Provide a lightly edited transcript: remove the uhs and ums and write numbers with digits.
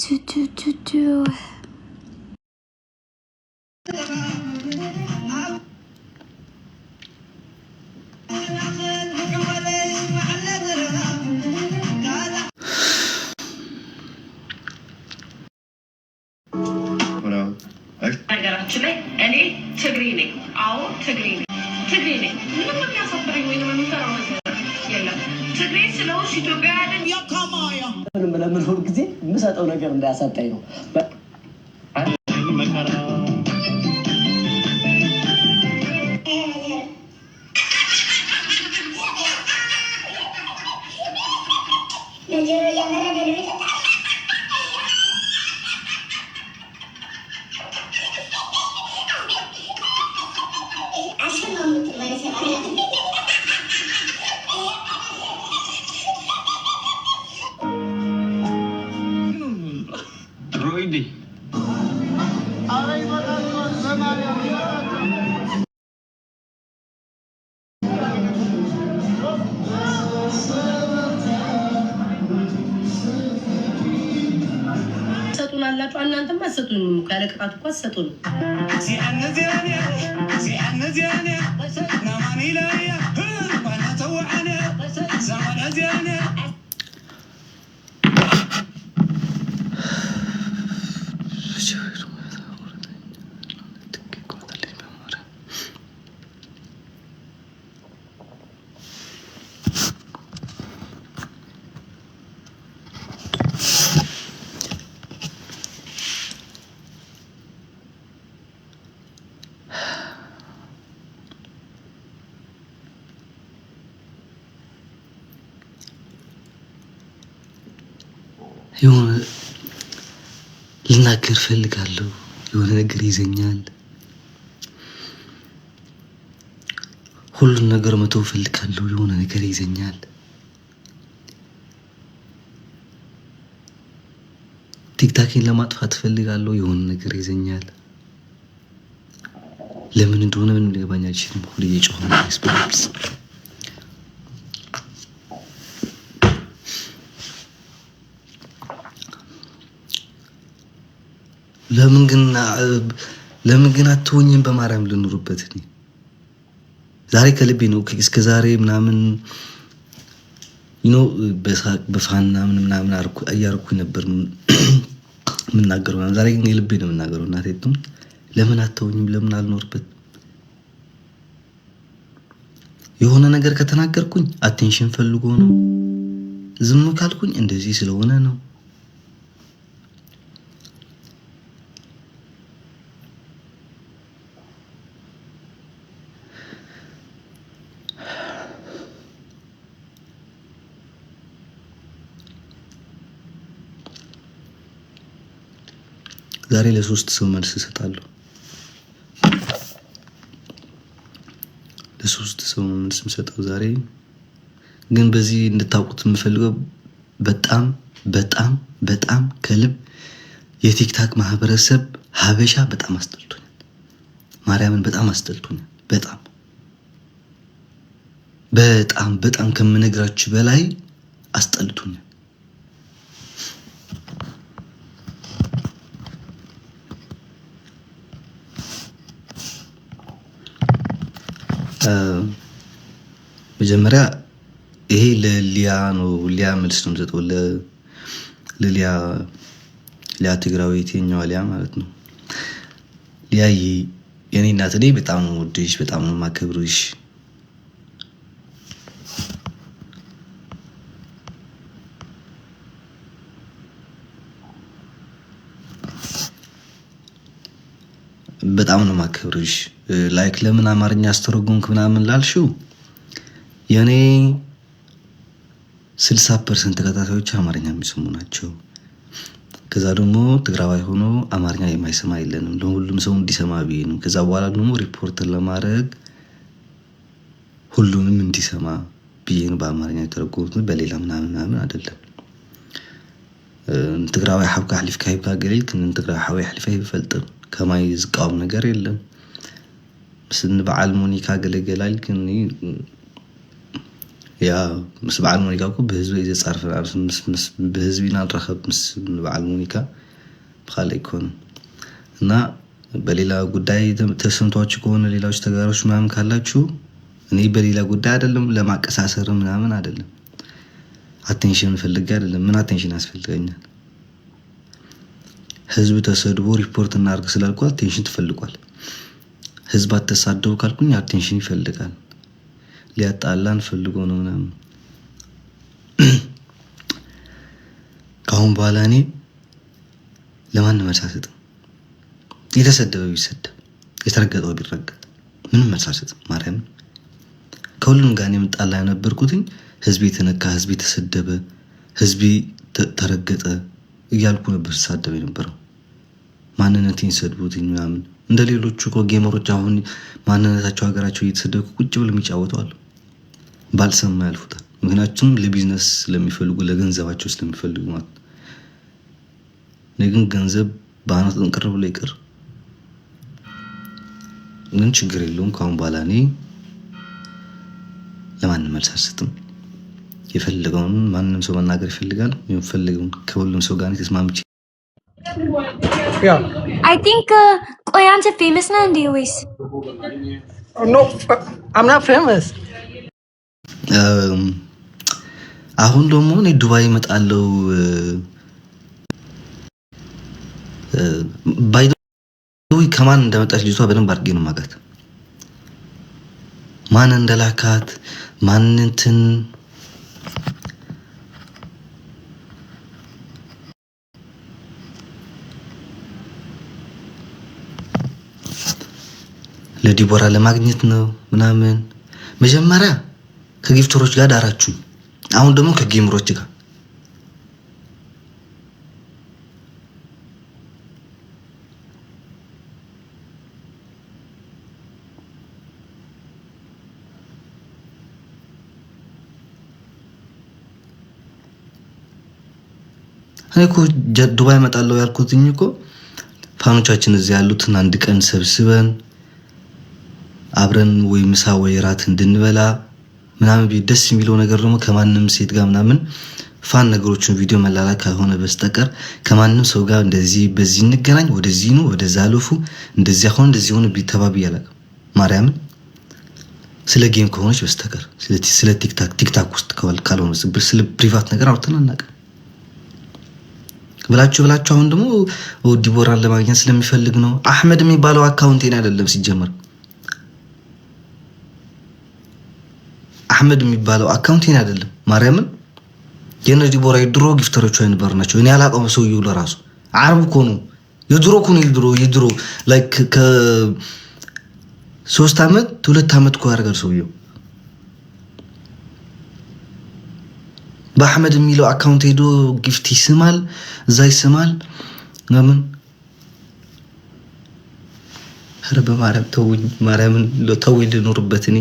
do. ነገራችን ላይ እኔ ትግሪ ነኝ። አዎ ትግሪ ነኝ። ትግሪ ነኝ። ምንም የሚያሳፍረኝ ወይም የሚፈራው ነገር የለም። ትግሪ ስለውስ ኢትዮጵያ ያለን ያካማያ ለምን ሁሉ ጊዜ የምሰጠው ነገር እንዳያሳጣኝ ነው። ሰጡናላችሁ እናንተም አሰጡንም ካለቀጣት እኮ አሰጡን የሆነ ልናገር ፈልጋለሁ። የሆነ ነገር ይዘኛል። ሁሉን ነገር መተው ፈልጋለሁ። የሆነ ነገር ይዘኛል። ቲክታኬን ለማጥፋት ፈልጋለሁ። የሆነ ነገር ይዘኛል። ለምን እንደሆነ ምን ሊገባኝ አልችልም። ሁሌ እየጮኸ ነው ስፖርትስ ለምን ግን አትሆኝም? በማርያም ልኑርበት። እኔ ዛሬ ከልቤ ነው። እስከ ዛሬ ምናምን በሳቅ በፋና ምናምን እያርኩኝ ነበር የምናገረው። ዛሬ ግን የልቤ ነው የምናገረው። እናቴ ለምን አትሆኝም? ለምን አልኖርበት? የሆነ ነገር ከተናገርኩኝ አቴንሽን ፈልጎ ነው። ዝም ካልኩኝ እንደዚህ ስለሆነ ነው። ዛሬ ለሶስት ሰው መልስ እሰጣለሁ። ለሶስት ሰው መልስ የምሰጠው ዛሬ ግን በዚህ እንድታውቁት የምፈልገው በጣም በጣም በጣም ከልብ የቲክታክ ማህበረሰብ ሀበሻ በጣም አስጠልቶኛል። ማርያምን በጣም አስጠልቶኛል። በጣም በጣም በጣም ከምነግራችሁ በላይ አስጠልቶኛል። መጀመሪያ ይሄ ለሊያ ነው። ሊያ መልስ ነው የምሰጠው ለሊያ ትግራዊት የኛዋ ሊያ ማለት ነው። ሊያዬ የኔ እናት እኔ በጣም ነው የምወድሽ፣ በጣም ነው የማከብርሽ። በጣም ነው የማከብርሽ። ላይክ ለምን አማርኛ አስተረጎምክ ምናምን ላልሽው የኔ 60% ተከታታዮች አማርኛ የሚሰሙ ናቸው። ከዛ ደግሞ ትግራዋይ ሆኖ አማርኛ የማይሰማ የለንም። ለሁሉም ሰው እንዲሰማ ብዬ ነው። ከዛ በኋላ ደግሞ ሪፖርት ለማድረግ ሁሉንም እንዲሰማ ብዬ ነው በአማርኛ የተረጎምኩት፣ በሌላ ምናምን አይደለም። ትግራዋይ ሓብካ ሓሊፍካ ሂብካ ገሊል ክንን ትግራዋይ ሓወይ ሓሊፋ ይፈልጥም ከማይ ዝቃወም ነገር የለም። ምስን በዓል ሞኒካ ገለገላል ግን ያ ምስ በዓል ሞኒካ እኮ ብህዝቢ እዩ ዘፃርፍ ምስ ብህዝቢ ኢና ንረኸብ ምስ በዓል ሞኒካ ብካልእ አይኮንም። እና በሌላ ጉዳይ ተሰምቷችሁ ከሆነ ሌላዎች ተጋሮች ምናምን ካላችሁ እኔ በሌላ ጉዳይ አይደለም ለማቀሳሰር ምናምን አይደለም፣ አቴንሽን ፈልጌ አይደለም። ምን አቴንሽን ያስፈልገኛል? ህዝብ ተሰድቦ ሪፖርት እናርግ ስላልኩ አቴንሽን ትፈልጓል። ህዝብ አተሳደቡ ካልኩኝ አቴንሽን ይፈልጋል። ሊያጣላን ፈልጎ ነው ምናምን። ካሁን በኋላ እኔ ለማንም መልስ አልሰጥም። የተሰደበ ቢሰደብ የተረገጠው ቢረገጥ ምንም መልስ አልሰጥም። ማርያምን ከሁሉም ጋር የምጣላ የነበርኩትኝ ህዝብ የተነካ፣ ህዝብ የተሰደበ፣ ህዝብ ተረገጠ እያልኩ ነበር ሳደብ የነበረው። ማንነቴን ሰድቡትኝ ምናምን። እንደ ሌሎቹ እኮ ጌመሮች አሁን ማንነታቸው ሀገራቸው እየተሰደቡ ቁጭ ብለው የሚጫወቱ አሉ። ባልሰማ ያልፉታል። ምክንያቱም ለቢዝነስ ስለሚፈልጉ ለገንዘባቸው ስለሚፈልጉ ማለት። እኔ ግን ገንዘብ በአናት እንቅር ብሎ ይቅር። ግን ችግር የለውም። ካሁን በኋላ እኔ ለማንም መልስ አልሰጥም። የፈለገውን ማንም ሰው መናገር ይፈልጋል። የፈለገውን ከሁሉም ሰው ጋር ተስማምቼ I think ቆይ አንተ ፌመስ ነህ እንዴ ወይስ? No, I'm not famous. አሁን ደግሞ እኔ ዱባይ እመጣለሁ። ባይዶ ከማን እንደመጣች ልጅቷ በደንብ አድርጌ ነው የማውቃት። ማን እንደላካት ማን እንትን ለዲቦራ ለማግኘት ነው ምናምን። መጀመሪያ ከጊፍተሮች ጋር ዳራችሁ፣ አሁን ደግሞ ከጌምሮች ጋር። እኔ እኮ ዱባይ እመጣለሁ ያልኩትኝ እኮ ፋኖቻችን እዚህ ያሉትን አንድ ቀን ሰብስበን አብረን ወይ ምሳ ወይ ራት እንድንበላ ምናምን ደስ የሚለው ነገር ደግሞ ከማንም ሴት ጋር ምናምን ፋን ነገሮችን ቪዲዮ መላላክ ካልሆነ በስተቀር ከማንም ሰው ጋር እንደዚህ በዚህ እንገናኝ፣ ወደዚህ ነው ወደዛ አለፉ፣ እንደዚህ አሁን እንደዚህ ሆነ ቢተባብ ያላቀ ማርያምን ስለ ጌም ከሆነች በስተቀር ስለ ቲክታክ ውስጥ ካልሆነ ስለ ፕሪቫት ነገር አውርተን አናውቅም። ብላችሁ አሁን ደግሞ ዲቦራን ለማግኘት ስለሚፈልግ ነው። አህመድ የሚባለው አካውንቴን አይደለም ሲጀመር። አህመድ የሚባለው አካውንቴን አይደለም። ማርያምን የነ ዲቦራ የድሮ ጊፍተሮች የነበሩ ናቸው። እኔ አላውቀውም። ሰውዬው ለራሱ አረብ እኮ ነው። የድሮ ላይክ ከ3 ዓመት 2 ዓመት እኮ ያደርጋል ሰውዬው። በአህመድ የሚለው አካውንት ሄዶ ጊፍት ይስማል፣ እዛ ይስማል። ለምን ኧረ በማርያም ተውኝ፣ ማርያምን ተውኝ ልኖርበት እኔ